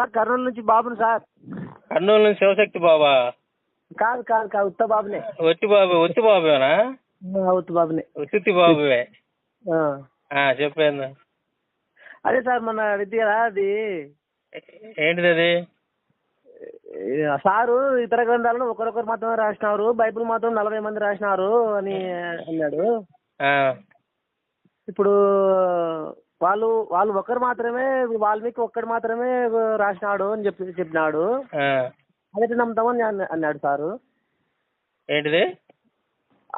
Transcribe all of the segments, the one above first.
Sir Kurnool నుంచి బాబుని sir. Kurnool నుంచి శివశక్తి బాబా? కాదు కాదు కాదు, ఉత్త బాబునే. ఒత్తి బాబు? ఒత్తి బాబేనా? ఉత్త బాబునే. ఉత్తి బాబువే. చెప్పాను. అదే సార్ మొన్న అడిగింది కదా, అది ఏంటిది అది? సారు ఇతర గ్రంథాలను ఒకరొకరు మాత్రమే రాసినారు, బైబిల్ మాత్రం 40 మంది రాసినారు అని అన్నాడు. ఇప్పుడు వాళ్ళు ఒకరు మాత్రమే, వాల్మీకి ఒక్కడు మాత్రమే రాసినాడు అని చెప్పినాడు. అదైతే నమ్ముతామని అన్నాడు సారు. ఏంటిది?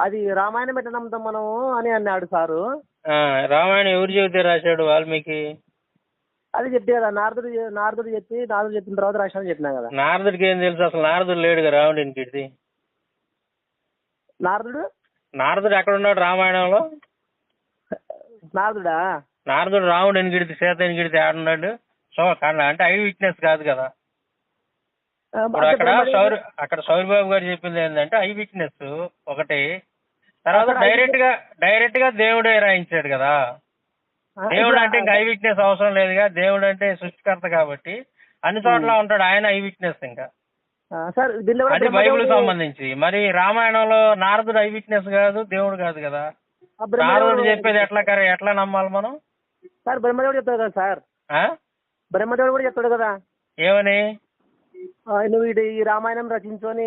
అది రామాయణం ఎట్లా నమ్ముతాం మనము అని అన్నాడు సారు. రామాయణం ఎవరు చెబితే రాశాడు వాల్మీకి? అది చెప్తే కదా, నారదుడు చెప్పిన తర్వాత రాశాడని చెప్పినా కదా. నారదుడికి ఏం తెలుసు అసలు? నారదుడు లేడుగా రావడానికి. నారదుడు ఎక్కడ ఉన్నాడు రామాయణంలో? నారదుడు రాముడు ఎనిగిడితే సీత ఎనిగిడితే ఆడున్నాడు. సో అంటే ఐ విట్నెస్ కాదు కదా. ఇప్పుడు అక్కడ సౌరిబాబు గారు చెప్పింది ఏంటంటే ఐ విట్నెస్ ఒకటి, తర్వాత డైరెక్ట్ గా దేవుడే రాయించాడు కదా. దేవుడు అంటే ఇంకా ఐ విట్నెస్ అవసరం లేదుగా. దేవుడు అంటే సృష్టికర్త కాబట్టి అన్ని చోట్ల ఉంటాడు, ఆయన ఐ విట్నెస్. ఇంకా అది బైబిల్ సంబంధించి. మరి రామాయణంలో నారదుడు ఐ విట్నెస్ కాదు, దేవుడు కాదు కదా. నారదుడు చెప్పేది ఎట్లా నమ్మాలి మనం? సార్ బ్రహ్మదేవుడు చెప్తాడు కదా సార్. బ్రహ్మదేవుడు కూడా చెప్తాడు కదా. ఏమని? నువ్వు ఈ రామాయణం రచించు అని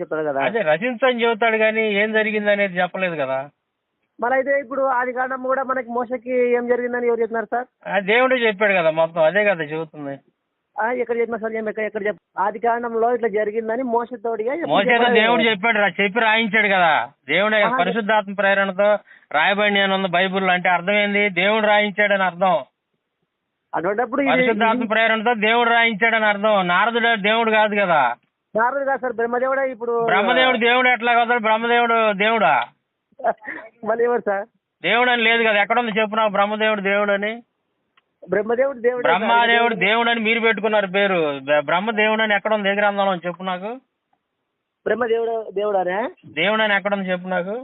చెప్తాడు కదా. అదే రచించని చెబుతాడు కానీ ఏం జరిగింది అనేది చెప్పలేదు కదా. మరి అయితే ఇప్పుడు ఆది కాండం కూడా మనకి మోసకి ఏం జరిగిందని ఎవరు చెప్పినారు సార్? దేవుడే చెప్పాడు కదా మొత్తం, అదే కదా చెబుతుంది. ఎక్కడ చెప్పినా సార్, ఎక్కడ ఆది కాండంలో ఇట్లా జరిగిందని మోసతోడిగా దేవుడు చెప్పాడు, చెప్పి రాయించాడు కదా. దేవుడే పరిశుద్ధాత్మ ప్రేరణతో రాయబడి అని ఉంది బైబుల్. అంటే అర్థం ఏంది? దేవుడు రాయించాడని అర్థం. అటువంటిప్పుడు పరిశుద్ధాత్మ ప్రేరణతో దేవుడు రాయించాడని అర్థం. నారదుడు దేవుడు కాదు కదా. నారదుడు కాదు సార్, బ్రహ్మదేవుడే. ఇప్పుడు బ్రహ్మదేవుడు దేవుడు ఎట్లా కదా? బ్రహ్మదేవుడు దేవుడా? మళ్ళీ ఎవరు సార్? దేవుడు అని లేదు కదా. ఎక్కడుంది చెప్పు నాకు బ్రహ్మదేవుడు దేవుడు అని? బ్రహ్మదేవుడు దేవుడు అని మీరు పెట్టుకున్నారు పేరు. బ్రహ్మదేవుడు అని ఎక్కడుంది? ఏ గ్రంథంలో చెప్పు నాకు. బ్రహ్మదేవుడు దేవుడు అని ఎక్కడుంది చెప్పు నాకు.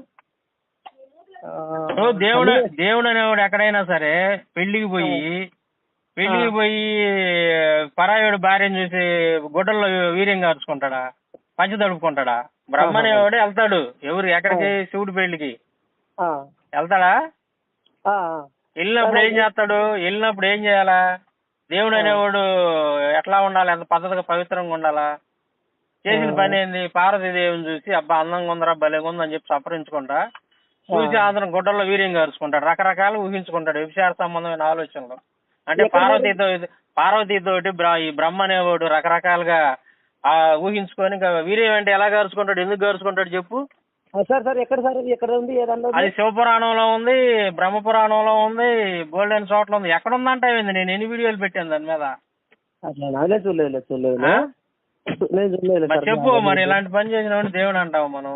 దేవుడు అనేవాడు ఎక్కడైనా సరే పెళ్లికి పోయి పరాయుడు భార్యను చూసి గుడ్డల్లో వీర్యం కార్చుకుంటాడా? పంచి తడుపుకుంటాడా? బ్రహ్మ అనేవాడు వెళ్తాడు ఎక్కడికి? శివుడి పెళ్లికి వెళ్తాడా? వెళ్ళినప్పుడు ఏం చేయాలా? దేవుడు అనేవాడు ఎట్లా ఉండాలి? ఎంత పద్ధతిగా పవిత్రంగా ఉండాలా? చేసిన పని ఏంది? పార్వతీదేవిని చూసి అబ్బా అందంగా ఉందరా, భలేగా ఉందని చెప్పి సపరించుకుంటా చూసి అందరం గుడ్డల్లో వీర్యం కారుచుకుంటాడు. రకరకాలు ఊహించుకుంటాడు విచార సంబంధమైన ఆలోచనలు. అంటే పార్వతీతోటి ఈ బ్రహ్మ అనేవాడు రకరకాలుగా ఊహించుకొని వీర్యం అంటే ఎలా గారుచుకుంటాడు, ఎందుకు గారుచుకుంటాడు చెప్పు ఎక్కడ ఉంది? అది శివపురాణంలో ఉంది, బ్రహ్మపురాణంలో ఉంది, గోల్డెన్ చోట్ల ఉంది. ఎక్కడ ఉందంటే నేను ఎన్ని వీడియోలు పెట్టాను దాని మీద. చెప్పు మరి. ఇలాంటి పని చేసిన దేవుడు అంటావు మనం.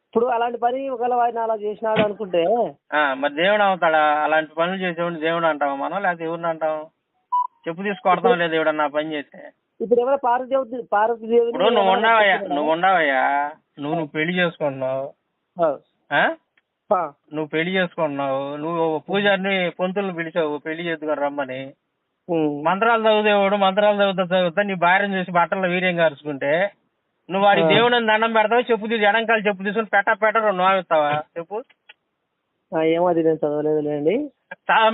ఇప్పుడు అలాంటి పని ఒకవేళ ఆయన అలా చేసినాడు అనుకుంటే మరి దేవుడు అవుతాడా? అలాంటి పనులు చేసేవాడిని దేవుడు అంటావు మనం, లేకపోతే ఎవరిని అంటావు? చెప్పు తీసుకొడతాం లేదు దేవుడు అన్న పని చేస్తే. ఇప్పుడు ఎవరో పార్వతీదేవి ఇప్పుడు నువ్వు ఉండవయ్యా, నువ్వు పెళ్లి చేసుకుంటున్నావు, నువ్వు పూజారిని పొంతులను పిలిచావు పెళ్లి చేసుకుని రమ్మని. మంత్రాలు చదువుతా నీ భార్యను చూసి బట్టల్లో వీర్యం కారుచుకుంటే నువ్వు వాడికి దేవుడిని దండం పెడతావు, చెప్పు తీసి ఎడంకాలు చెప్పు తీసుకుని పెట్ట రెండు ఇస్తావా చెప్పు? ఏమో అది నేను చదవలేదులేండి.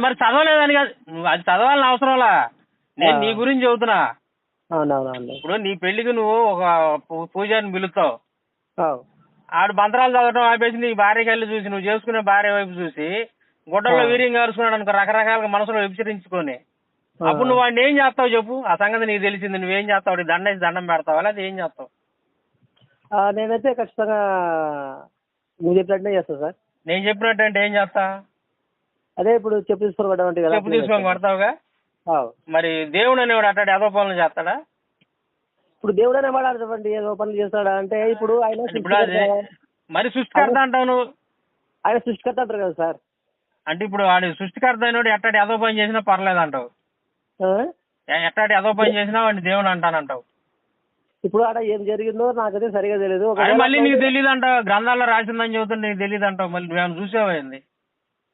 మరి చదవలేదని కాదు, నువ్వు అది చదవాలని అవసరంలా. నేను నీ గురించి చెబుతున్నా. ఇప్పుడు నీ పెళ్లికి నువ్వు ఒక పూజారిని పిలుస్తావు, ఆడు మంత్రాలు చదవడం ఆపేసి నీ భార్యకి వెళ్ళి చూసి నువ్వు చేసుకునే భార్య వైపు చూసి గుడ్డల్లో వీర్యం కారుచుకున్నాడు అనుకో, రకరకాలుగా మనసులో విభజించుకొని, అప్పుడు నువ్వు వాడిని ఏం చేస్తావు చెప్పు? ఆ సంగతి నీకు తెలిసింది, నువ్వేం చేస్తావు? దండం పెడతావా లేదా ఏం చేస్తావు? నేనైతే ఖచ్చితంగా నువ్వు చెప్పినట్టే చేస్తా సార్. నేను చెప్పినట్టు ఏం చేస్తా? అదే ఇప్పుడు చెప్పు తీసుకొని కొడతావుగా. మరి దేవుడు అనేవాడు అట్లాంటి ఏదో పనులు చేస్తాడా? ఇప్పుడు దేవుడు అనేవాడు అటువంటి ఏదో పనులు చేస్తాడా అంటే ఇప్పుడు ఆయన మరి సృష్టికర్త అంటావు నువ్వు. ఆయన సృష్టికర్త అంటారు కదా సార్. అంటే ఇప్పుడు వాడు సృష్టికర్త అయినోడు ఎట్టాటి ఏదో పని చేసినా పర్లేదు అంటావు, ఎట్టాటి ఏదో పని చేసినా వాడిని దేవుడు అంటానంటావు. ఇప్పుడు ఆడ ఏం జరిగిందో నాకైతే సరిగా తెలియదు. మళ్ళీ నీకు తెలియదు అంటావు, గ్రంథాల్లో రాసిందని చెబుతుంటే నీకు తెలియదు అంటావు. మళ్ళీ నువ్వేమైనా చూసావా ఏంది?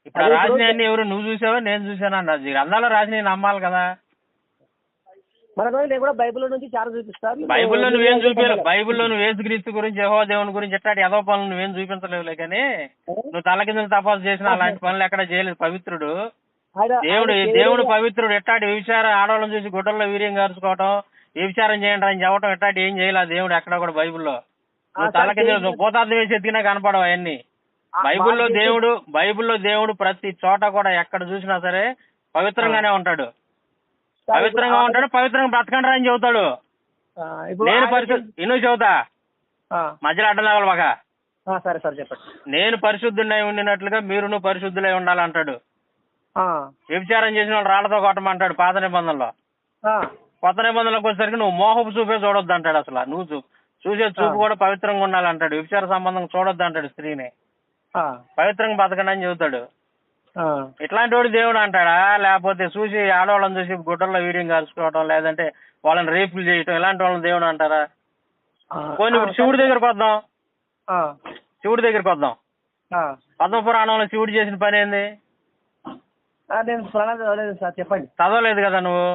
ఇప్పుడు రాసిన అన్ని ఎవరు నువ్వు చూసావా నేను చూసానా? గ్రంథాల్లో రాసిన నమ్మాలి కదా. మనకు నేను కూడా బైబిల్లో నుంచి చాలా చూపిస్తాను. బైబిల్లో నువ్వేం చూపించలేదు. బైబిల్లో నువ్వు యేసుక్రీస్తు గురించి యెహోవా దేవుని గురించి ఎట్లాంటి ఏదో పనులు నువ్వేం చూపించలేవులే. కానీ నువ్వు తల కింద తపస్సు చేసిన అలాంటి పనులు ఎక్కడ చేయలేదు. పవిత్రుడు దేవుడు పవిత్రుడు. ఎట్లాంటి వ్యభిచారం ఆడవాళ్ళని చూసి గుడ్డల్లో వీర్యం గార్చుకోవటం, వ్యభిచారం చేయండి అని చెప్పడం ఎట్లాంటి ఏం చేయలేదు దేవుడు ఎక్కడ కూడా బైబిల్లో. నువ్వు తల కింద నువ్వు పోతార్థం వేసి ఎత్తికినా కనపడవు అవన్నీ. బైబిల్లో దేవుడు ప్రతి చోట కూడా ఎక్కడ చూసినా సరే పవిత్రంగానే ఉంటాడు. పవిత్రంగా బ్రతకండి అని చెబుతాడు. నేను ఇను చెబుతా మధ్యలో అడ్డం తగల బాగా. సరే సరే చెప్పండి. నేను పరిశుద్ధుడై ఉండినట్లుగా మీరును పరిశుద్ధులై ఉండాలంటాడు. వ్యభిచారం చేసిన వాళ్ళు రాళ్లతో కొట్టమంటాడు పాత నిబంధనలో. కొత్త నిబంధనలోకి వచ్చేసరికి నువ్వు మోహపు చూపే చూడొద్దు అంటాడు. అసలు నువ్వు చూసే చూపు కూడా పవిత్రంగా ఉండాలంటాడు. వ్యభిచార సంబంధం చూడొద్దు అంటాడు స్త్రీని. పవిత్రంగా బతకండి అని చెబుతాడు. ఇట్లాంటి వాడు దేవుడు అంటాడా? లేకపోతే చూసి ఆడవాళ్ళని చూసి గుడ్డల్లో వీర్యం కాల్చుకోవడం, లేదంటే వాళ్ళని రేపులు చేయటం, ఇలాంటి వాళ్ళని దేవుడు అంటారా? కొన్ని ఇప్పుడు శివుడి దగ్గరకు వద్దాం. పద్మపురాణంలో శివుడు చేసిన పని ఏంది? చెప్పండి. చదవలేదు కదా నువ్వు.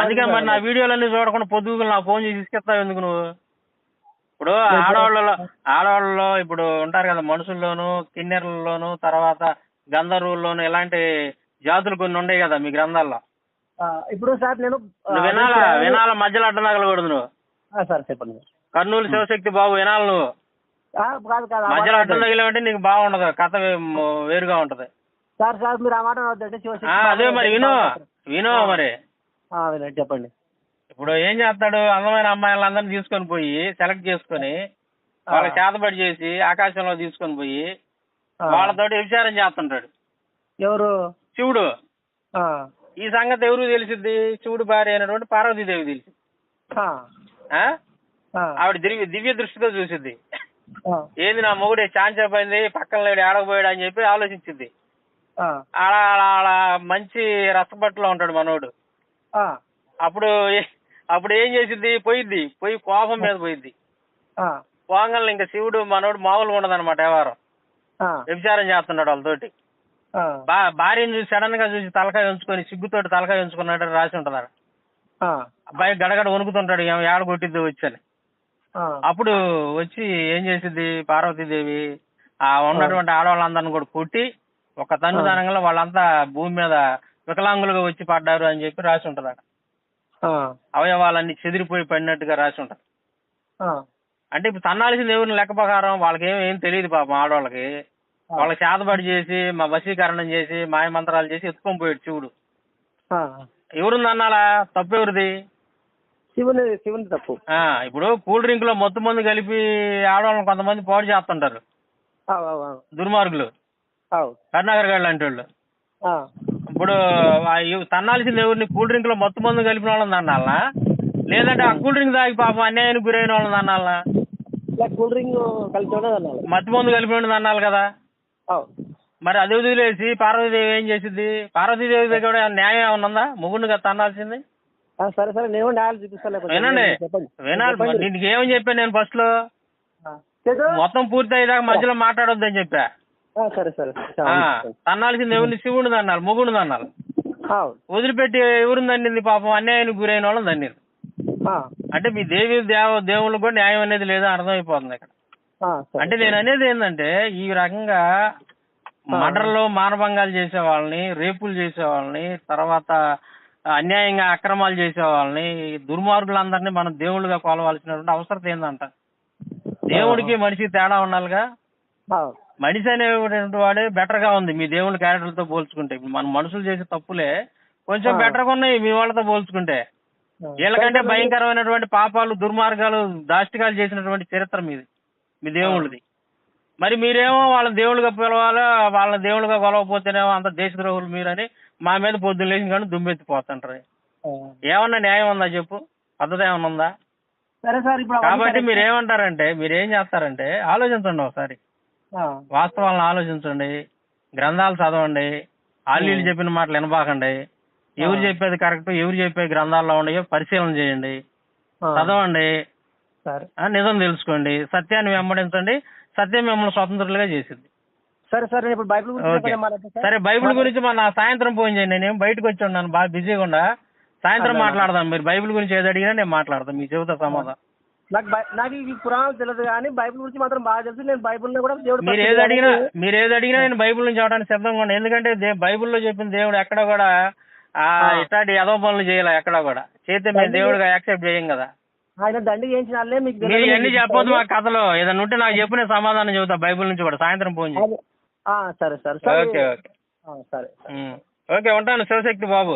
అందుకే మరి నా వీడియోలన్నీ చూడకుండా పొద్దుగులు నా ఫోన్ చేసి తీసుకెళ్తావు ఎందుకు నువ్వు? ఇప్పుడు ఆడవాళ్ళలో ఇప్పుడు ఉంటారు కదా, మనుషుల్లోను, కిన్నెర్లలోను, తర్వాత గంధర్వుల్లోను ఇలాంటి జాతులు కొన్ని ఉన్నాయి కదా మీ గ్రంథాల్లో. ఇప్పుడు సార్ నేను వినాల మధ్యలో అడ్డం తగలకూడదు నువ్వు. సార్ చెప్పండి. కర్నూలు శివశక్తి బాబు వినాలి నువ్వు. మధ్యలో అడ్డం తగిలేమంటే నీకు బాగుండదు, కథ వేరుగా ఉంటది. సార్ మీరు ఆ మాట అదే మరి వినో మరి చెప్పండి. ఇప్పుడు ఏం చేస్తాడు? అందమైన అమ్మాయిలందరినీ తీసుకొని పోయి సెలెక్ట్ చేసుకొని వాళ్ళకి చేతబడి చేసి ఆకాశంలో తీసుకొని పోయి వాళ్ళతోటి వ్యభిచారం చేస్తుంటాడు. ఎవరు? శివుడు. ఈ సంగతి ఎవరు తెలిసిద్ది? శివుడు భార్య అయినటువంటి పార్వతీదేవి తెలిసింది. ఆవిడ దివ్య దృష్టితో చూసిద్ది. ఏంది నా మొగుడు చాంచపోయింది, పక్కన లేడు, ఆడకపోయాడు అని చెప్పి ఆలోచించింది. అలా మంచి రసపట్టులో ఉంటాడు మనోడు. అప్పుడు ఏం చేసిద్ది? పోయి కోపం మీద పోయిద్ది. పోగల ఇంకా శివుడు మనోడు మామూలుగా ఉండదన్నమాట. వ్యవహారం వ్యభిచారం చేస్తున్నాడు వాళ్ళతోటి. భార్యను చూసి సడన్ గా చూసి తలకాయ ఉంచుకొని సిగ్గుతోటి తలకాయ ఉంచుకున్నాడు రాసి ఉంటది. అబ్బాయి గడగడ వణుకుతుంటాడు, ఏడ కొట్టిద్ది వచ్చని. అప్పుడు వచ్చి ఏం చేసిద్ది పార్వతీదేవి ఉన్నటువంటి ఆడవాళ్ళందరిని కూడా కొట్టి ఒక తన్ను దానంగా వాళ్ళంతా భూమి మీద వికలాంగులుగా వచ్చి పడ్డారు అని చెప్పి రాసి ఉంటది. అవయవాలన్నీ చెదిరిపోయి పడినట్టుగా రాసి ఉంటది. అంటే ఇప్పుడు తన్నాల్సింది ఎవరిని లెక్క ప్రకారం వాళ్ళకి ఏం తెలియదు పాపం ఆడవాళ్ళకి. వాళ్ళకి చేతబడి చేసి మా వశీకరణం చేసి మాయ మంత్రాలు చేసి ఎత్తుకొని పోయాడు శివుడు. ఎవరుంది అన్నాలా? తప్పు ఎవరిది? శివుని తప్పు. ఇప్పుడు కూల్ డ్రింక్ లో మొత్తం మంది కలిపి ఆడవాళ్ళని కొంతమంది పాడు చేస్తుంటారు దుర్మార్గులు, కరుణాకర్ గారు లాంటి వాళ్ళు. ఇప్పుడు తన్నాల్సింది ఎవరిని? కూల్ డ్రింక్ లో మొత్తం మంది కలిపిన వాళ్ళని అన్నాలా, లేదంటే ఆ కూల్ డ్రింక్ తాగి పాపం అన్యాయానికి గురైన వాళ్ళని అన్నాలా? కూల్ డ్రింక్ మత్తు మందు కలిపి అన్నాలి కదా. మరి అది వదిలేసి పార్వతీదేవి ఏం చేసింది? పార్వతీదేవి దగ్గర న్యాయం ఏమన్నా ఉందా? మొగుడిని కదా తన్నాల్సింది. సరే సరే నేను న్యాయాలు చూపిస్తాను. వినాలి. నీకు ఏమని చెప్పాను నేను ఫస్ట్ లో? మొత్తం పూర్తి అయ్యేదాకా మధ్యలో మాట్లాడొద్దని చెప్పా. సరే సరే తన్నాల్సింది ఎవరిని? శివుడిని అన్నారు, మొగుడిని అన్నారు. వదిలిపెట్టి ఎవరిని దండింది? పాపం అన్యాయానికి గురైన వాళ్ళని దండింది. అంటే మీ దేవుళ్ళకి కూడా న్యాయం అనేది లేదా అర్థమైపోతుంది ఇక్కడ. అంటే నేను అనేది ఏంటంటే ఈ రకంగా మర్డర్లు మానభంగాలు చేసే వాళ్ళని, రేపులు చేసే వాళ్ళని, తర్వాత అన్యాయంగా అక్రమాలు చేసే వాళ్ళని, దుర్మార్గులందరినీ మనం దేవుళ్ళుగా కొలవాల్సినటువంటి అవసరం ఏందంట? దేవుడికి మనిషికి తేడా ఉండాలిగా. మనిషి అనేటువంటి వాడే బెటర్ గా ఉంది మీ దేవుళ్ళ క్యారెక్టర్లతో పోల్చుకుంటే. మన మనుషులు చేసే తప్పులే కొంచెం బెటర్ గా ఉన్నాయి మీ వాళ్ళతో పోల్చుకుంటే. వీళ్ళకంటే భయంకరమైనటువంటి పాపాలు, దుర్మార్గాలు, దాష్టికాలు చేసినటువంటి చరిత్ర మీది, మీ దేవుళ్ళది. మరి మీరేమో వాళ్ళని దేవుళ్ళుగా పిలవాలా, వాళ్ళని దేవుళ్ళుగా కొలవకపోతేనేమో అంత దేశద్రోహులు మీరని మా మీద పొద్దున్న లేచి కానీ దుమ్మెత్తిపోతుంటారు. ఏమన్నా న్యాయం ఉందా చెప్పు? పద్ధతి ఏమన్నా ఉందా? కాబట్టి మీరేమంటారంటే, మీరేం చేస్తారంటే ఆలోచించండి ఒకసారి, వాస్తవాలను ఆలోచించండి, గ్రంథాలు చదవండి, ఆలీలు చెప్పిన మాటలు వినబాకండి. ఎవరు చెప్పేది కరెక్ట్, ఎవరు చెప్పేది గ్రంథాల్లో ఉన్నాయో పరిశీలన చేయండి, చదవండి, నిజం తెలుసుకోండి, సత్యాన్ని వెంబడించండి. సత్యం మిమ్మల్ని స్వతంత్రులుగా చేసింది. సరే బైబిల్ గురించి మన సాయంత్రం ఫోన్ చేయండి. నేను బయటకు వచ్చి ఉన్నాను, బాగా బిజీగా ఉండా. సాయంత్రం మాట్లాడదాం. మీరు బైబిల్ గురించి ఏది అడిగినా నేను మాట్లాడతాను, మీకు చెబుతా సమాధానం. నాకు ఈ పురాణాలు తెలియదు కానీ బైబిల్ గురించి మాత్రం బాగా తెలుసు. నేను బైబిల్లో కూడా దేవుడు మీరు ఏది అడిగినా నేను బైబిల్ నుంచి అవడానికి సిద్ధంగా ఉన్నాను. ఎందుకంటే బైబిల్లో చెప్పిన దేవుడు ఎక్కడ కూడా ఇట్లాంటి ఎదవ పనులు చేయాలి. ఎక్కడ కూడా చేస్తే మేము దేవుడిగా యాక్సెప్ట్ చేయం కదా. ఆయన దండి చేయించిన వాళ్ళే మీకు మీరు ఇవన్నీ చెప్పొద్దు మా కథలో. ఏదైనా ఉంటే నాకు చెప్పిన సమాధానం చెబుతా బైబిల్ నుంచి కూడా. సాయంత్రం ఫోన్ చేయి. సరే సరే ఓకే ఓకే సరే. ఓకే, ఉంటాను. శివశక్తి బాబు.